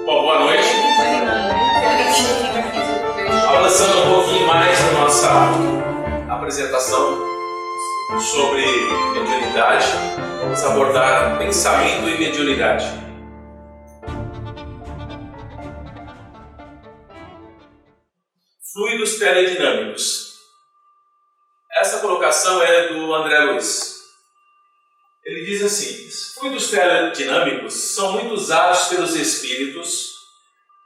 Bom, boa noite. Avançando um pouquinho mais na nossa apresentação sobre mediunidade, vamos abordar pensamento e mediunidade. Fluidos teledinâmicos. Essa colocação é do André Luiz. Ele diz assim: fluidos teledinâmicos são muito usados pelos espíritos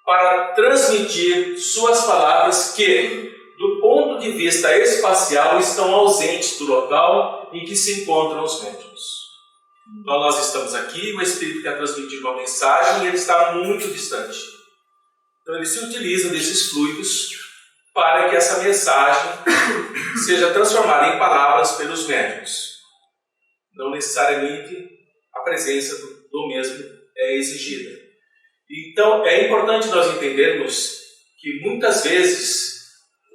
para transmitir suas palavras que, do ponto de vista espacial, estão ausentes do local em que se encontram os médiuns. Então nós estamos aqui, o espírito quer transmitir uma mensagem e ele está muito distante. Então eles se utilizam desses fluidos para que essa mensagem seja transformada em palavras pelos médiuns. Não necessariamente a presença do mesmo é exigida. Então é importante nós entendermos que muitas vezes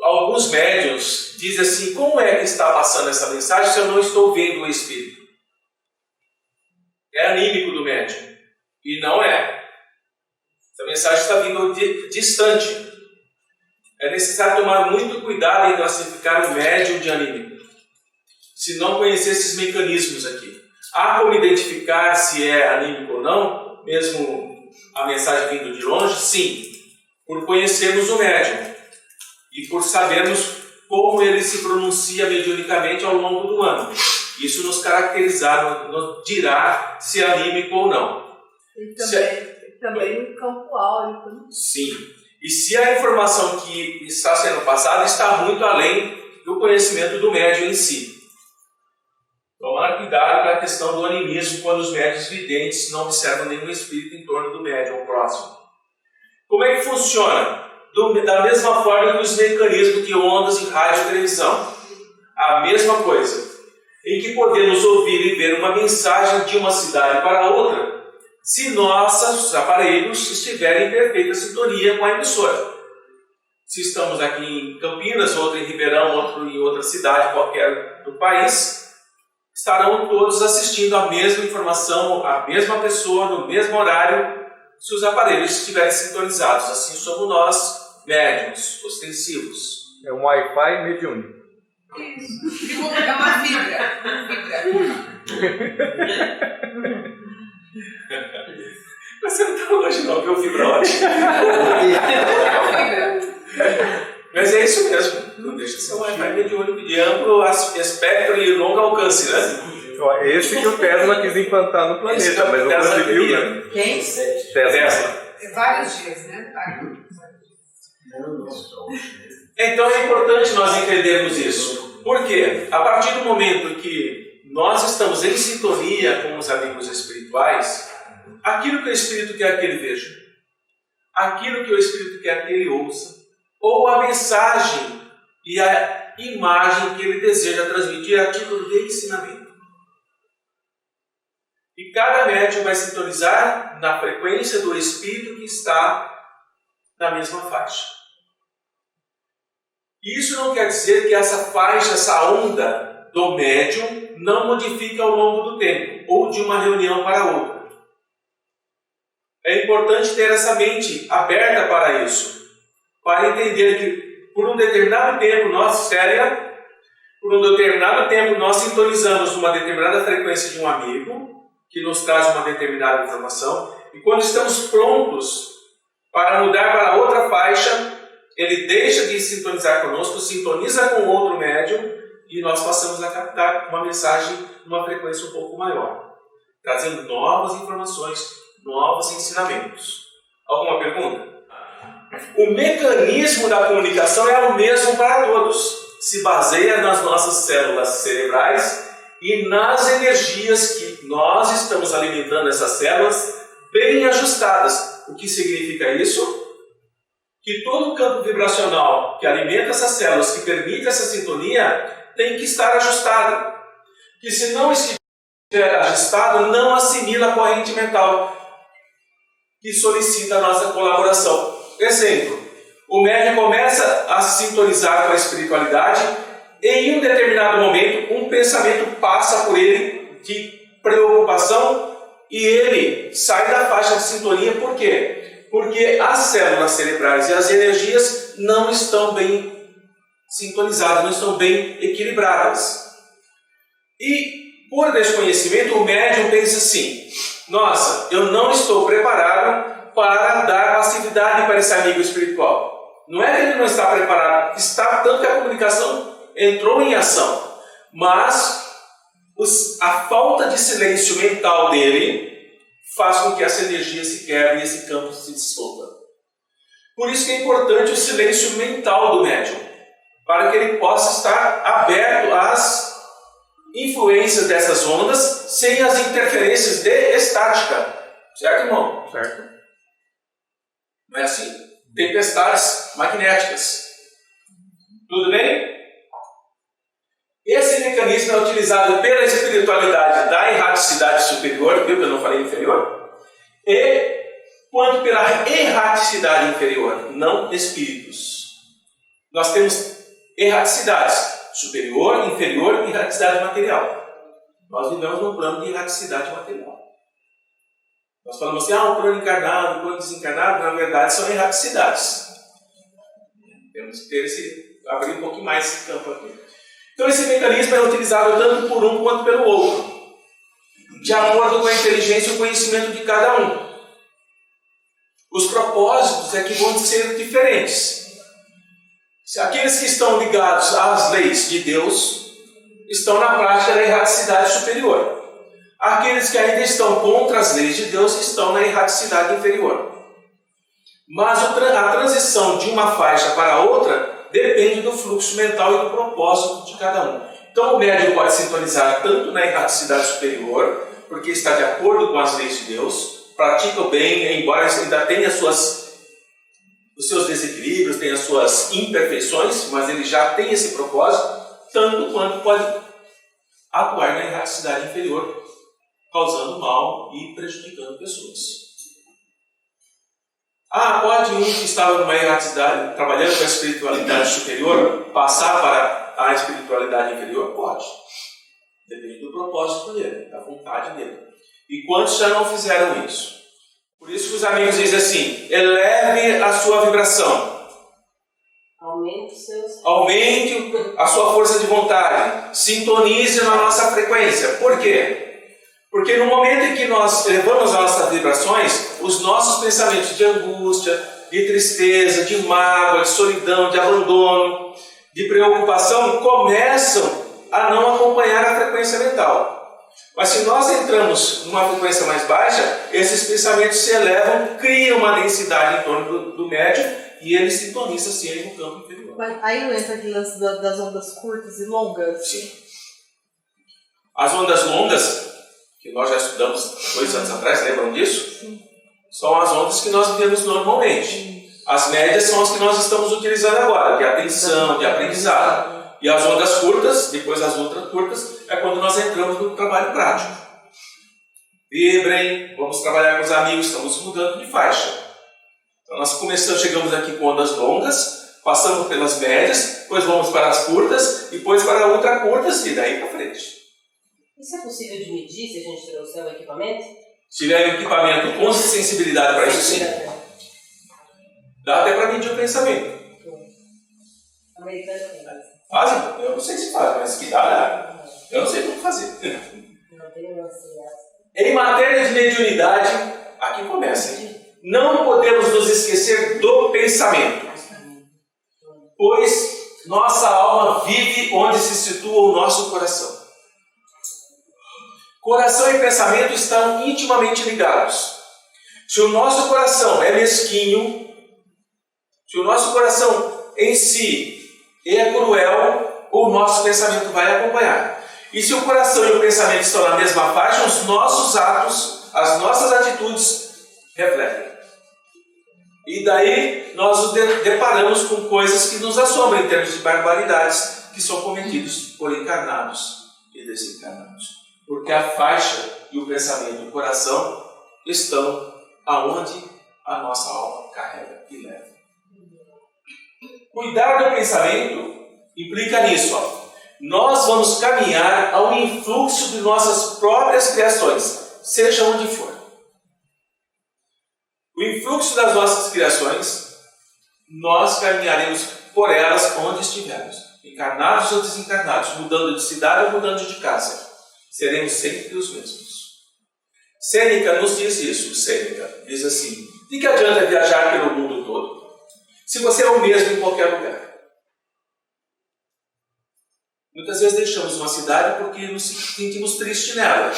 alguns médiuns dizem assim: como é que está passando essa mensagem se eu não estou vendo o espírito? É anímico do médium. E não é. Essa mensagem está vindo distante. É necessário tomar muito cuidado em classificar o médium de anímico, se não conhecer esses mecanismos aqui. Há como identificar se é anímico ou não, mesmo a mensagem vindo de longe? Sim, por conhecermos o médium e por sabermos como ele se pronuncia mediunicamente ao longo do ano. Isso nos caracterizar, nos dirá se é anímico ou não. E também no campo áurico, né? Sim. E se a informação que está sendo passada está muito além do conhecimento do médium em si. Tomar cuidado com a questão do animismo quando os médiuns videntes não observam nenhum espírito em torno do médium próximo. Como é que funciona? Da mesma forma que os mecanismos de ondas de rádio e televisão. A mesma coisa. Em que podemos ouvir e ver uma mensagem de uma cidade para outra, se nossos aparelhos estiverem em perfeita sintonia com a emissora. Se estamos aqui em Campinas, outro em Ribeirão, outro em outra cidade qualquer do país, estarão todos assistindo a mesma informação, a mesma pessoa, no mesmo horário, se os aparelhos estiverem sintonizados. Assim somos nós, médiuns, ostensivos. É um Wi-Fi mediúnico. Isso. É uma fibra. Mas você não está longe não, viu, fibra ótica? Mas é isso mesmo. Não deixa de ser um Wi-Fi mediúnico de amplo espectro e longo alcance, né? Esse que o Tesla quis implantar no planeta, mas não conseguiu, né? Quem? Tesla. Vários dias, né? Então é importante nós entendermos isso. Por quê? A partir do momento que nós estamos em sintonia com os amigos espirituais, aquilo que o Espírito quer que ele veja, aquilo que o Espírito quer que ele ouça, ou a mensagem e a imagem que ele deseja transmitir a título de ensinamento. E cada médium vai sintonizar na frequência do Espírito que está na mesma faixa. Isso não quer dizer que essa faixa, essa onda do médium não modifique ao longo do tempo, ou de uma reunião para outra. É importante ter essa mente aberta para isso, para entender que por um determinado tempo nós sintonizamos numa determinada frequência de um amigo, que nos traz uma determinada informação, e quando estamos prontos para mudar para outra faixa, ele deixa de sintonizar conosco, sintoniza com outro médium, e nós passamos a captar uma mensagem numa frequência um pouco maior, trazendo novas informações, novos ensinamentos. Alguma pergunta? O mecanismo da comunicação é o mesmo para todos. Se baseia nas nossas células cerebrais e nas energias que nós estamos alimentando essas células bem ajustadas. O que significa isso? Que todo o campo vibracional que alimenta essas células, que permite essa sintonia, tem que estar ajustado. Que se não estiver ajustado, não assimila a corrente mental que solicita a nossa colaboração. Exemplo, o médium começa a se sintonizar com a espiritualidade e em um determinado momento um pensamento passa por ele de preocupação e ele sai da faixa de sintonia. Por quê? Porque as células cerebrais e as energias não estão bem sintonizadas, não estão bem equilibradas. E, por desconhecimento, o médium pensa assim: nossa, eu não estou preparado para dar passividade para esse amigo espiritual. Não é que ele não está preparado, está tanto que a comunicação entrou em ação, mas a falta de silêncio mental dele faz com que essa energia se quebre e esse campo se dissolva. Por isso que é importante o silêncio mental do médium, para que ele possa estar aberto às influências dessas ondas sem as interferências de estática. Certo, irmão? Certo. Não é assim? Tempestades magnéticas. Tudo bem? Esse mecanismo é utilizado pela espiritualidade da erraticidade superior, viu que eu não falei inferior? E quanto pela erraticidade inferior, não espíritos. Nós temos erraticidades superior, inferior e erraticidade material. Nós vivemos num plano de erraticidade material. Nós falamos assim, o plano encarnado, o plano desencarnado, na verdade são erraticidades. Temos que abrir um pouquinho mais esse campo aqui. Então esse mecanismo é utilizado tanto por um quanto pelo outro, de acordo com a inteligência e o conhecimento de cada um. Os propósitos é que vão ser diferentes. Aqueles que estão ligados às leis de Deus estão na prática da erraticidade superior. Aqueles que ainda estão contra as leis de Deus estão na erraticidade inferior. Mas a transição de uma faixa para outra depende do fluxo mental e do propósito de cada um. Então o médium pode sintonizar tanto na erraticidade superior, porque está de acordo com as leis de Deus, pratica o bem, embora ainda tenha os seus desequilíbrios, tenha as suas imperfeições, mas ele já tem esse propósito, tanto quanto pode atuar na erraticidade inferior, causando mal e prejudicando pessoas. Pode um que estava numa erraticidade, trabalhando com a espiritualidade superior, passar para a espiritualidade inferior? Pode. Depende do propósito dele, da vontade dele. E quantos já não fizeram isso? Por isso que os amigos dizem assim, eleve a sua vibração. Aumente a sua força de vontade. Sintonize na nossa frequência. Por quê? Porque no momento em que nós elevamos as nossas vibrações, os nossos pensamentos de angústia, de tristeza, de mágoa, de solidão, de abandono, de preocupação, começam a não acompanhar a frequência mental. Mas se nós entramos numa frequência mais baixa, esses pensamentos se elevam, criam uma densidade em torno do médium e ele sintoniza assim no campo inferior. Mas aí não entra aquele lance das ondas curtas e longas? Sim. As ondas longas, que nós já estudamos 2 anos atrás, lembram disso? Sim. São as ondas que nós vivemos normalmente. As médias são as que nós estamos utilizando agora, de atenção, de aprendizado. E as ondas curtas, depois as ultra curtas, é quando nós entramos no trabalho prático. Vibrem, vamos trabalhar com os amigos, estamos mudando de faixa. Então nós chegamos aqui com ondas longas, passamos pelas médias, depois vamos para as curtas, depois para ultra curtas e daí para frente. Isso é possível de medir se a gente trouxer o equipamento? Se tiver um equipamento com sensibilidade para isso, sim. Dá até para medir o pensamento. Fazem? Eu não sei se faz, mas que dá. Eu não sei como fazer. Em matéria de mediunidade, aqui começa. Não podemos nos esquecer do pensamento, pois nossa alma vive onde se situa o nosso coração. Coração e pensamento estão intimamente ligados. Se o nosso coração é mesquinho, se o nosso coração em si é cruel, o nosso pensamento vai acompanhar. E se o coração e o pensamento estão na mesma faixa, os nossos atos, as nossas atitudes refletem. E daí nós nos deparamos com coisas que nos assombram em termos de barbaridades que são cometidos por encarnados e desencarnados. Porque a faixa e o pensamento e o coração estão aonde a nossa alma carrega e leva. Cuidar do pensamento implica nisso. Nós vamos caminhar ao influxo de nossas próprias criações, seja onde for. O influxo fluxo das nossas criações, nós caminharemos por elas onde estivermos, encarnados ou desencarnados, mudando de cidade ou mudando de casa. Seremos sempre os mesmos. Sêneca nos diz isso. Sêneca diz assim: de que adianta viajar pelo mundo todo se você é o mesmo em qualquer lugar? Muitas vezes deixamos uma cidade porque nos sentimos tristes nela.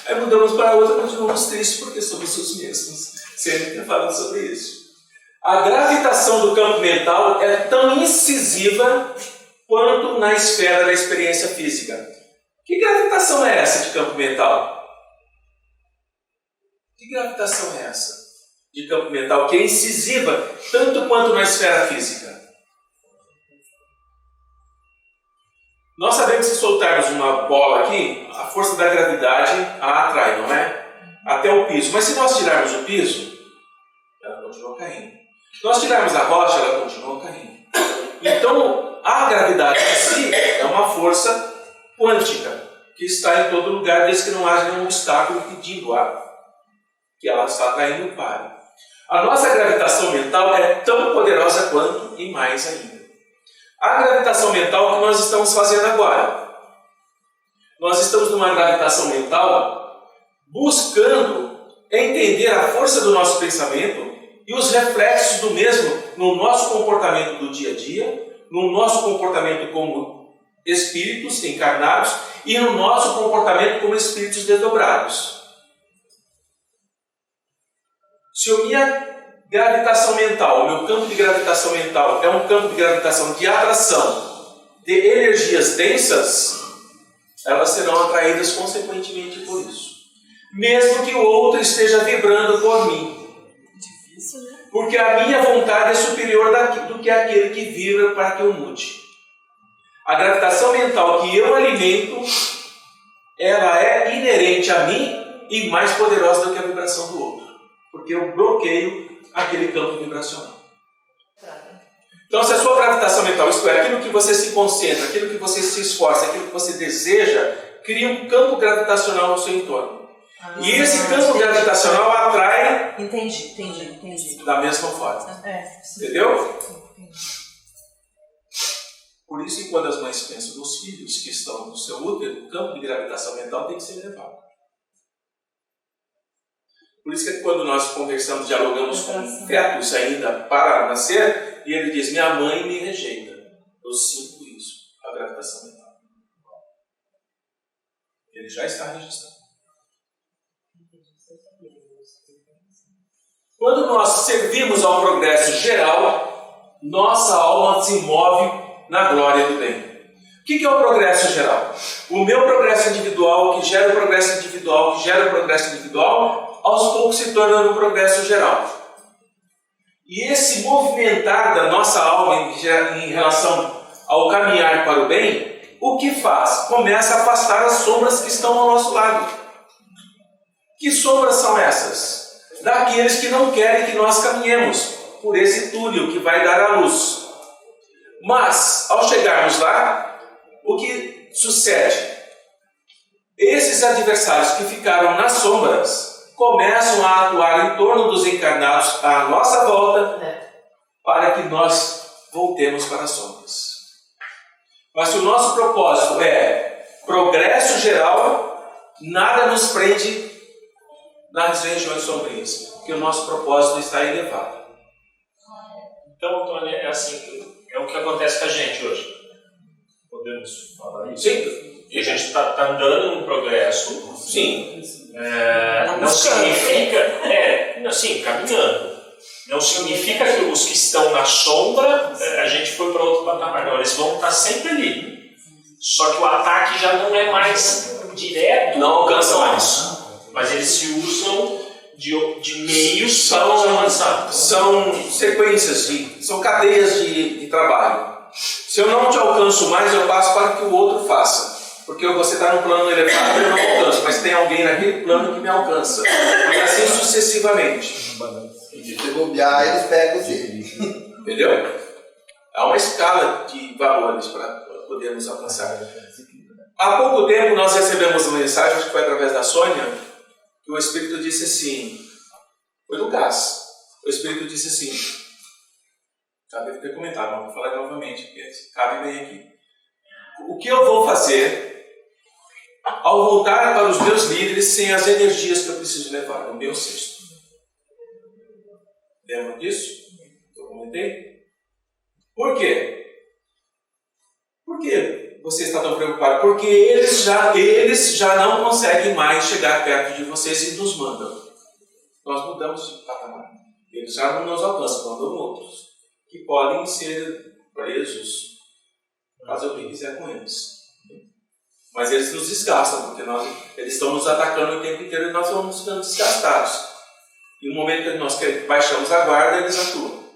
Aí mudamos para outra e continuamos tristes porque somos os mesmos. Sêneca fala sobre isso. A gravitação do campo mental é tão incisiva quanto na esfera da experiência física. Que gravitação é essa de campo mental? Que gravitação é essa de campo mental que é incisiva tanto quanto na esfera física? Nós sabemos que se soltarmos uma bola aqui, a força da gravidade a atrai, não é? Até o piso. Mas se nós tirarmos o piso, ela continua caindo. Se nós tirarmos a rocha, ela continua caindo. Então, a gravidade em si é uma força quântica que está em todo lugar, desde que não haja nenhum obstáculo impedindo-a, que ela está atraindo para. A nossa gravitação mental é tão poderosa quanto e mais ainda. A gravitação mental que nós estamos fazendo agora. Nós estamos numa gravitação mental buscando entender a força do nosso pensamento e os reflexos do mesmo no nosso comportamento do dia a dia, no nosso comportamento como espíritos encarnados e no nosso comportamento como espíritos desdobrados. Se a minha gravitação mental, o meu campo de gravitação mental é um campo de gravitação de atração de energias densas, elas serão atraídas consequentemente por isso. Mesmo que o outro esteja vibrando por mim. Difícil, né? Porque a minha vontade é superior do que aquele que vibra para que eu mude. A gravitação mental que eu alimento, ela é inerente a mim e mais poderosa do que a vibração do outro. Porque eu bloqueio aquele campo vibracional. Então, se a sua gravitação mental, isto é, aquilo que você se concentra, aquilo que você se esforça, aquilo que você deseja, cria um campo gravitacional no seu entorno. E esse campo gravitacional atrai Entendi. da mesma forma. Entendeu? Por isso que quando as mães pensam nos filhos que estão no seu útero, o campo de gravitação mental tem que ser elevado. Por isso que quando nós conversamos, dialogamos com fetos ainda para nascer, e ele diz: minha mãe me rejeita. Eu sinto isso, a gravitação mental. Ele já está registrado. Quando nós servimos ao progresso geral, nossa alma se move na glória do bem. O que é o progresso geral? O meu progresso individual, que gera o progresso individual, que gera o progresso individual, aos poucos se torna um progresso geral. E esse movimentar da nossa alma em relação ao caminhar para o bem, o que faz? Começa a afastar as sombras que estão ao nosso lado. Que sombras são essas? Daqueles que não querem que nós caminhemos por esse túnel que vai dar à luz. Mas, ao chegarmos lá, o que sucede? Esses adversários que ficaram nas sombras começam a atuar em torno dos encarnados à nossa volta para que nós voltemos para as sombras. Mas se o nosso propósito é progresso geral, nada nos prende nas regiões sombrias, porque o nosso propósito está elevado. Então, Antônio, é assim, é o que acontece com a gente hoje. Podemos falar isso? Sim. E a gente está andando num progresso. Sim. Não significa... sim, caminhando. Não significa que os que estão na sombra, a gente foi para outro patamar. Não, eles vão estar sempre ali. Só que o ataque já não é mais direto. Não alcança mais. Mas eles se usam de meios para avançar. São sequências, são cadeias de trabalho. Se eu não te alcanço mais, eu passo para que o outro faça. Porque você está num plano elevado e eu não alcanço, mas tem alguém naquele plano que me alcança. E assim sucessivamente. E se bobear, eles pegam os Entendeu? Há uma escala de valores para podermos alcançar. Há pouco tempo nós recebemos uma mensagem, acho que foi através da Sônia, que o Espírito disse assim, foi no CAS, o Espírito disse assim, já deve ter comentado, mas vou falar novamente, porque cabe bem aqui. O que eu vou fazer ao voltar para os meus líderes sem as energias que eu preciso levar no meu cesto? Lembram disso? Eu comentei? Por quê? Por que você está tão preocupado? Porque eles já não conseguem mais chegar perto de vocês e nos mandam. Nós mudamos de patamar. Eles já não nos alcançam, mandam outros, que podem ser presos, fazer o que quiser com eles. Mas eles nos desgastam, porque eles estão nos atacando o tempo inteiro e nós vamos ficando desgastados. E no momento que nós baixamos a guarda, eles atuam.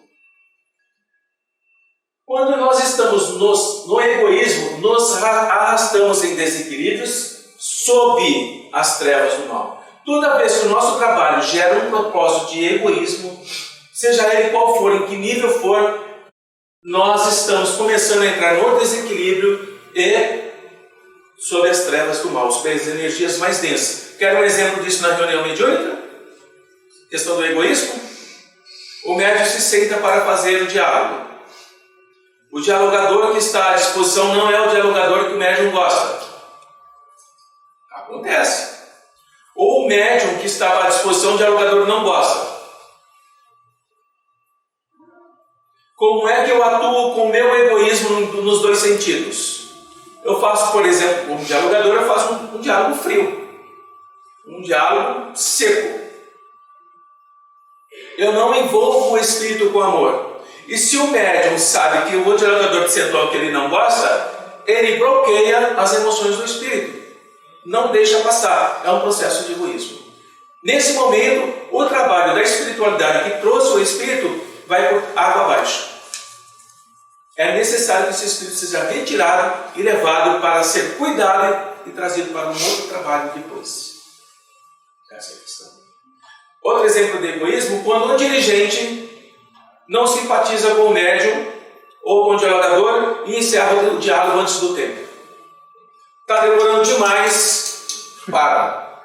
Quando nós estamos no egoísmo, nos arrastamos em desequilíbrios sob as trevas do mal. Toda vez que o nosso trabalho gera um propósito de egoísmo, seja ele qual for, em que nível for, nós estamos começando a entrar no desequilíbrio e sob as trevas do mal, sob as energias mais densas. Quer um exemplo disso na reunião mediúnica? Questão do egoísmo? O médium se senta para fazer o diálogo. O dialogador que está à disposição não é o dialogador que o médium gosta. Acontece. Ou o médium que estava à disposição, o dialogador não gosta. Como é que eu atuo com o meu egoísmo nos dois sentidos? Eu faço, por exemplo, como dialogador, eu faço um diálogo frio. Um diálogo seco. Eu não envolvo o espírito com amor. E se o médium sabe que o dialogador sentou que ele não gosta, ele bloqueia as emoções do espírito. Não deixa passar. É um processo de egoísmo. Nesse momento, o trabalho da espiritualidade que trouxe o espírito vai por água abaixo. É necessário que esse espírito seja retirado e levado para ser cuidado e trazido para um outro trabalho depois. Essa é a questão. Outro exemplo de egoísmo, quando um dirigente não simpatiza com o médium ou com o dialogador e encerra o diálogo antes do tempo. Está demorando demais, para.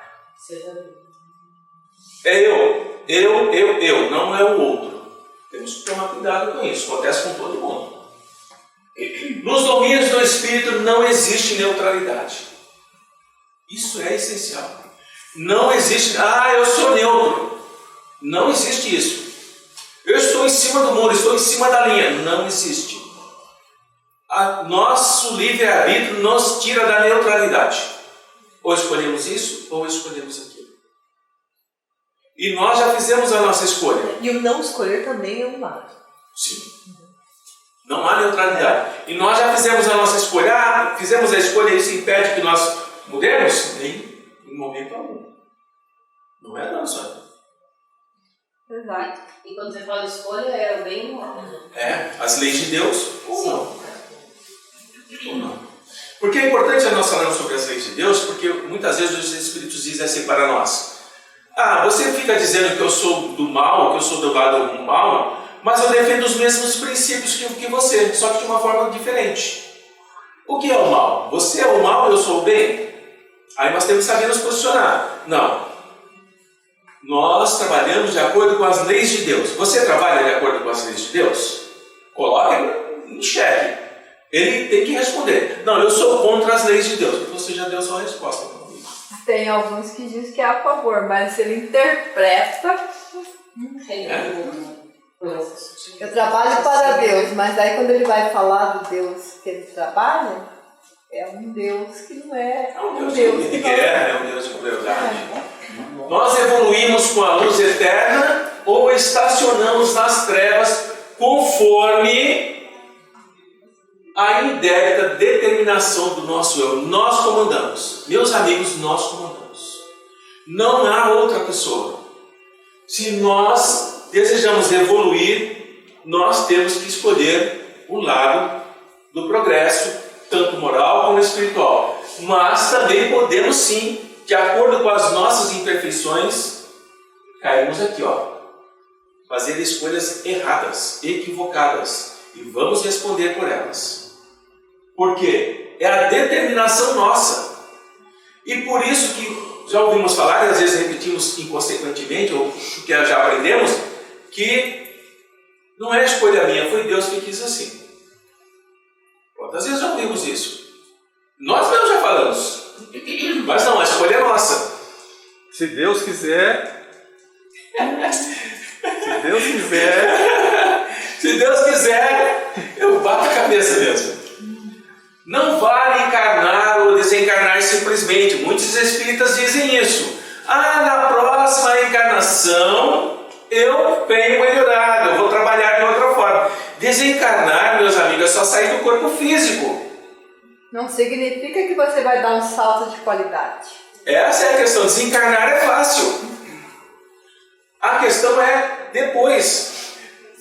É eu, não é o outro. Temos que tomar cuidado com isso, acontece com todo mundo. Nos domínios do espírito não existe neutralidade. Isso é essencial. Não existe, eu sou neutro. Não existe isso. Eu estou em cima do muro, estou em cima da linha. Não existe. Nosso livre-arbítrio nos tira da neutralidade. Ou escolhemos isso, ou escolhemos aquilo. E nós já fizemos a nossa escolha. E o não escolher também é um lado. Sim. Não há neutralidade. E nós já fizemos a nossa escolha. Fizemos a escolha e isso impede que nós mudemos? Nem em momento algum. Não é não, só. Exato. E quando você fala escolha, é o bem ou o mal? As leis de Deus ou não. Ou não. Porque é importante nós falarmos sobre as leis de Deus, porque muitas vezes os Espíritos dizem assim para nós: você fica dizendo que eu sou do mal, que eu sou do lado do mal, mas eu defendo os mesmos princípios que você, só que de uma forma diferente. O que é o mal? Você é o mal, eu sou o bem? Aí nós temos que saber nos posicionar. Não. Nós trabalhamos de acordo com as leis de Deus. Você trabalha de acordo com as leis de Deus? Coloque em xeque. Ele tem que responder. Não, eu sou contra as leis de Deus. Você já deu sua resposta. Tem alguns que dizem que é a favor, mas se ele interpreta... Eu trabalho para Deus, mas aí quando ele vai falar do Deus que ele trabalha, é um Deus que não é... É um Deus de guerra, é um Deus de crueldade. Nós evoluímos com a luz eterna ou estacionamos nas trevas conforme a indébita determinação do nosso eu. Nós comandamos. Meus amigos, nós comandamos. Não há outra pessoa. Se nós desejamos evoluir, nós temos que escolher o lado do progresso, tanto moral como espiritual. Mas também podemos sim, de acordo com as nossas imperfeições, caímos aqui, fazer escolhas erradas, equivocadas, e vamos responder por elas. Por quê? É a determinação nossa. E por isso que já ouvimos falar, e às vezes repetimos inconsequentemente, ou que já aprendemos, que não é escolha minha, foi Deus que quis assim. Quantas vezes já ouvimos isso? Nós mesmos já falamos. Mas não, a escolha é nossa. Se Deus quiser. Se Deus quiser. Se Deus quiser, eu bato a cabeça mesmo. Não vale encarnar ou desencarnar simplesmente. Muitos espíritas dizem isso. Na próxima encarnação eu venho melhorado, eu vou trabalhar de outra forma. Desencarnar, meus amigos, é só sair do corpo físico. Não significa que você vai dar um salto de qualidade. Essa é a questão. Desencarnar é fácil. A questão é depois.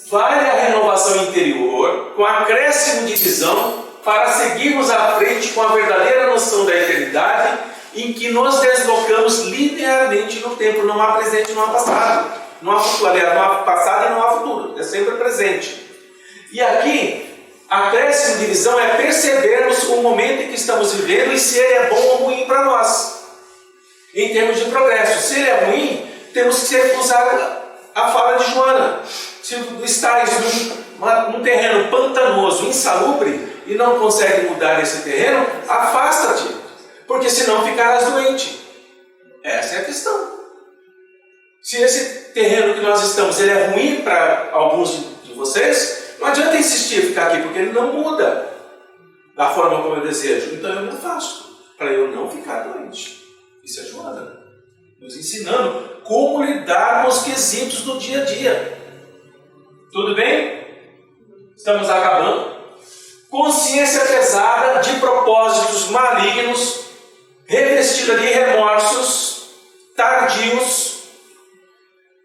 Vale a renovação interior, com acréscimo de visão, para seguirmos à frente com a verdadeira noção da eternidade, em que nos deslocamos linearmente no tempo. Não há presente, não há passado. Não há futuro, aliás, não há passado e não há futuro. É sempre presente. E aqui, acréscimo de visão é percebermos o momento em que estamos vivendo e se ele é bom ou ruim para nós. Em termos de progresso. Se ele é ruim, temos que usar a fala de Joana. Se estás num terreno pantanoso, insalubre, e não consegue mudar esse terreno, afasta-te, porque senão ficarás doente. Essa é a questão. Se esse terreno que nós estamos ele é ruim para alguns de vocês, não adianta insistir em ficar aqui, porque ele não muda da forma como eu desejo. Então eu me afasto, para eu não ficar doente. Isso é Joana nos ensinando como lidar com os quesitos do dia a dia. Tudo bem? Estamos acabando. Consciência pesada de propósitos malignos, revestida de remorsos, tardios,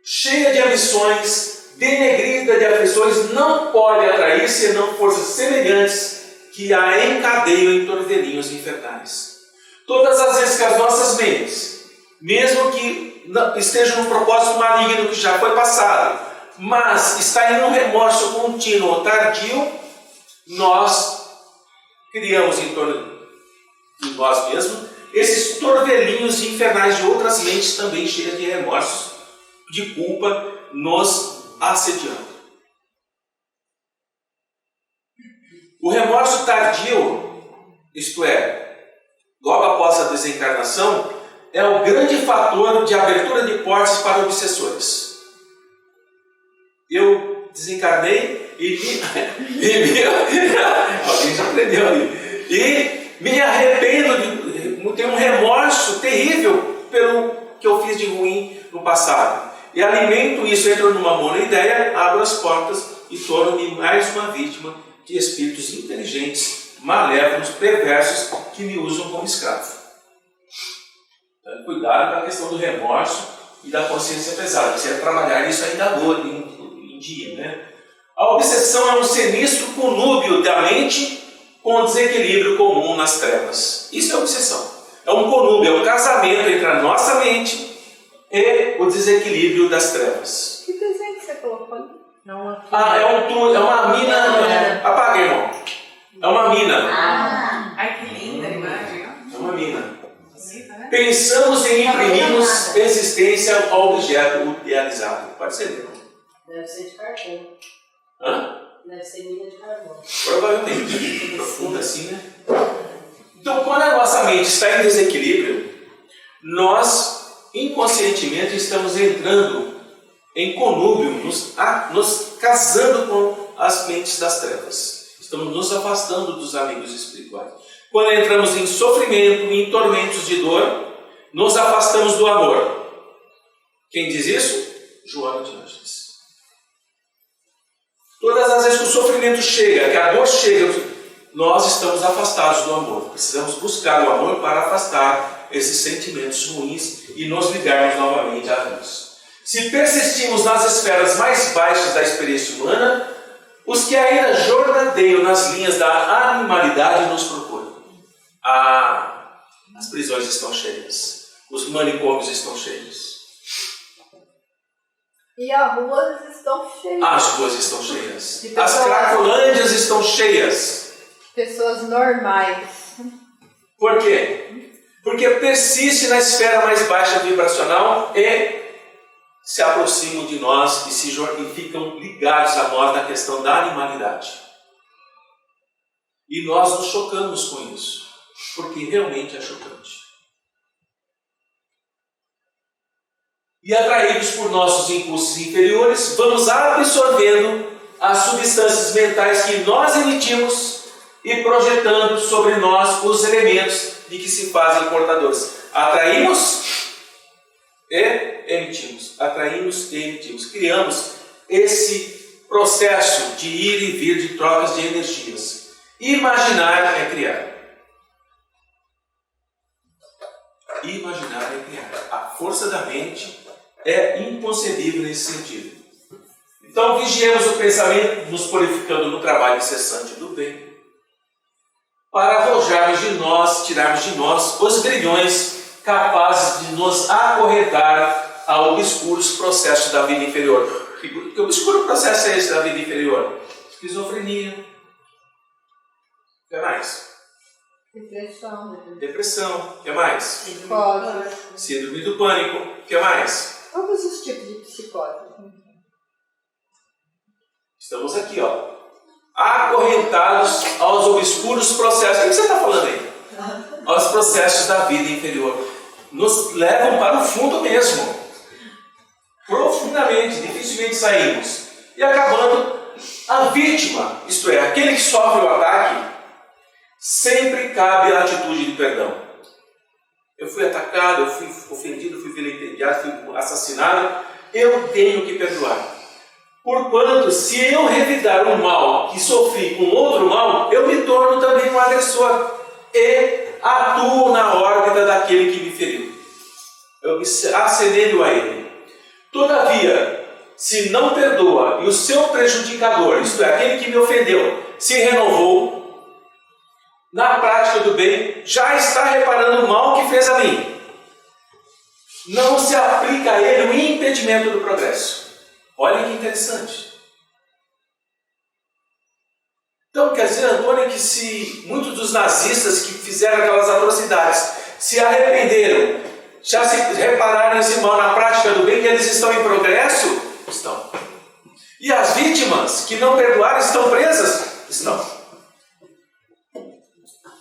cheia de ambições, denegrida de aflições, não pode atrair senão forças semelhantes que a encadeiam em torvelinhos infernais. Todas as vezes que as nossas mentes, mesmo que estejam no propósito maligno que já foi passado, mas está em um remorso contínuo ou tardio, nós criamos em torno de nós mesmos esses torvelinhos infernais de outras mentes também cheias de remorsos, de culpa, nos assediando. O remorso tardio, isto é, logo após a desencarnação, é o grande fator de abertura de portas para obsessores. Eu desencarnei alguém já aprendeu ali. E me arrependo, tenho um remorso terrível pelo que eu fiz de ruim no passado. E alimento isso, entro numa monoideia, abro as portas e torno-me mais uma vítima de espíritos inteligentes, malévolos, perversos, que me usam como escravo. Então, cuidado com a questão do remorso e da consciência pesada. Você vai trabalhar isso ainda hoje, em dia, né? A obsessão é um sinistro conúbio da mente com o desequilíbrio comum nas trevas. Isso é obsessão. É um conúbio, é um casamento entre a nossa mente e o desequilíbrio das trevas. Que desenho que você colocou ali? É uma mina. Apaga, irmão. É uma mina. Ai, que linda a imagem. É uma mina. Pensamos em imprimirmos existência ao objeto idealizado. Pode ser, irmão. Deve ser de cartão. Deve ser mina de carvão. Provavelmente. Profunda assim, né? Então, quando a nossa mente está em desequilíbrio, nós inconscientemente estamos entrando em conúbio, nos casando com as mentes das trevas. Estamos nos afastando dos amigos espirituais. Quando entramos em sofrimento, em tormentos de dor, nos afastamos do amor. Quem diz isso? Joana de Ângeles. Todas as vezes que o sofrimento chega, que a dor chega, nós estamos afastados do amor. Precisamos buscar o amor para afastar esses sentimentos ruins e nos ligarmos novamente a Deus. Se persistimos nas esferas mais baixas da experiência humana, os que ainda jornadeiam nas linhas da animalidade nos procuram. As prisões estão cheias, os manicômios estão cheios. E as ruas estão cheias. As ruas estão cheias. As cracolândias estão cheias. Pessoas normais. Por quê? Porque persiste na esfera mais baixa vibracional e se aproximam de nós e ficam ligados a nós na questão da animalidade. E nós nos chocamos com isso, porque realmente é chocante. E atraídos por nossos impulsos inferiores, vamos absorvendo as substâncias mentais que nós emitimos e projetando sobre nós os elementos de que se fazem portadores. Atraímos e emitimos. Atraímos e emitimos. Criamos esse processo de ir e vir, de trocas de energias. Imaginar é criar. Imaginar é criar. A força da mente é inconcebível nesse sentido. Então, vigiemos o pensamento, nos purificando no trabalho incessante do bem, para arrojarmos de nós, tirarmos de nós os grilhões capazes de nos acorrentar a obscuros processos da vida inferior. Que obscuro processo é esse da vida inferior? Esquizofrenia. O que mais? Depressão. O que mais? Psicose. Síndrome do pânico. O que mais? Todos os tipos de psicose. Estamos aqui, acorrentados aos obscuros processos. O que você está falando aí? Aos processos da vida inferior. Nos levam para o fundo mesmo. Profundamente, dificilmente saímos. E acabando, a vítima, isto é, aquele que sofre o ataque, sempre cabe a atitude de perdão. Eu fui atacado, eu fui ofendido, fui vilipendiado, fui assassinado, eu tenho que perdoar. Porquanto, se eu revidar um mal que sofri com outro mal, eu me torno também um agressor e atuo na órbita daquele que me feriu. Eu me assemelho a ele. Todavia, se não perdoa e o seu prejudicador, isto é, aquele que me ofendeu, se renovou, na prática do bem, já está reparando o mal que fez a mim. Não se aplica a ele o impedimento do progresso. Olha que interessante. Então, quer dizer, Antônio, que se muitos dos nazistas que fizeram aquelas atrocidades se arrependeram, já se repararam esse mal na prática do bem, que eles estão em progresso? Estão. E as vítimas que não perdoaram estão presas? Estão.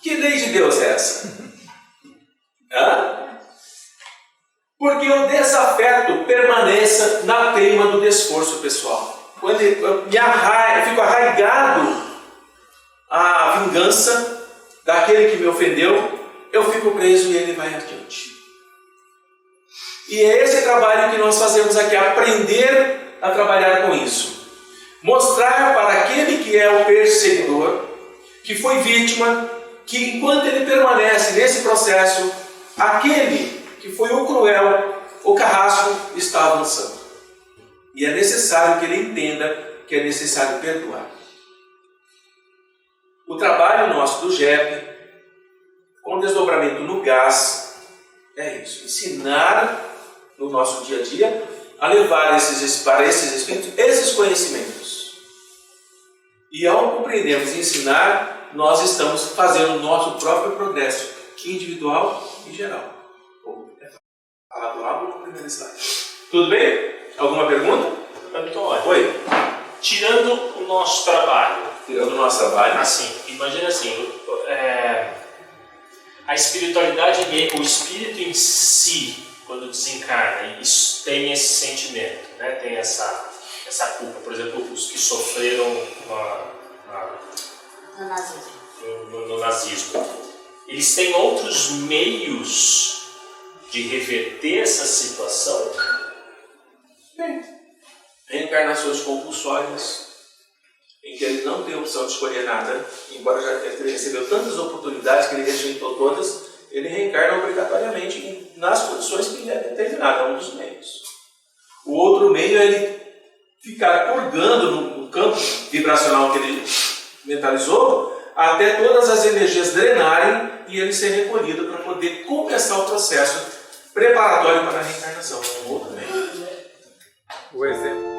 Que lei de Deus é essa? Porque o desafeto permaneça na teima do desforço pessoal. Quando eu fico arraigado à vingança daquele que me ofendeu, eu fico preso e ele vai adiante. E é esse trabalho que nós fazemos aqui, aprender a trabalhar com isso. Mostrar para aquele que é o perseguidor, que foi vítima, que enquanto ele permanece nesse processo, aquele que foi o cruel, o carrasco, está avançando. E é necessário que ele entenda que é necessário perdoar. O trabalho nosso do GEP, com desdobramento no gás, é isso. Ensinar no nosso dia a dia a levar para esses espíritos esses conhecimentos. E ao compreendermos e ensinar, nós estamos fazendo o nosso próprio progresso individual e geral. Falado lá no primeiro slide. Tudo bem? Alguma pergunta? Antônio. Oi. Tirando o nosso trabalho. Tirando o nosso trabalho. Assim, imagina assim, a espiritualidade, o espírito em si, quando desencarna, tem esse sentimento, né? Tem essa culpa. Por exemplo, os que sofreram no nazismo. Eles têm outros meios de reverter essa situação? Tem. Reencarnações compulsórias, em que ele não tem opção de escolher nada, embora já ele recebeu tantas oportunidades que ele rejeitou todas, ele reencarna obrigatoriamente nas condições que ele é determinado, é um dos meios. O outro meio é ele ficar purgando no campo vibracional que ele mentalizou, até todas as energias drenarem e ele ser recolhido para poder começar o processo preparatório para a reencarnação. Um outro meio. O exemplo.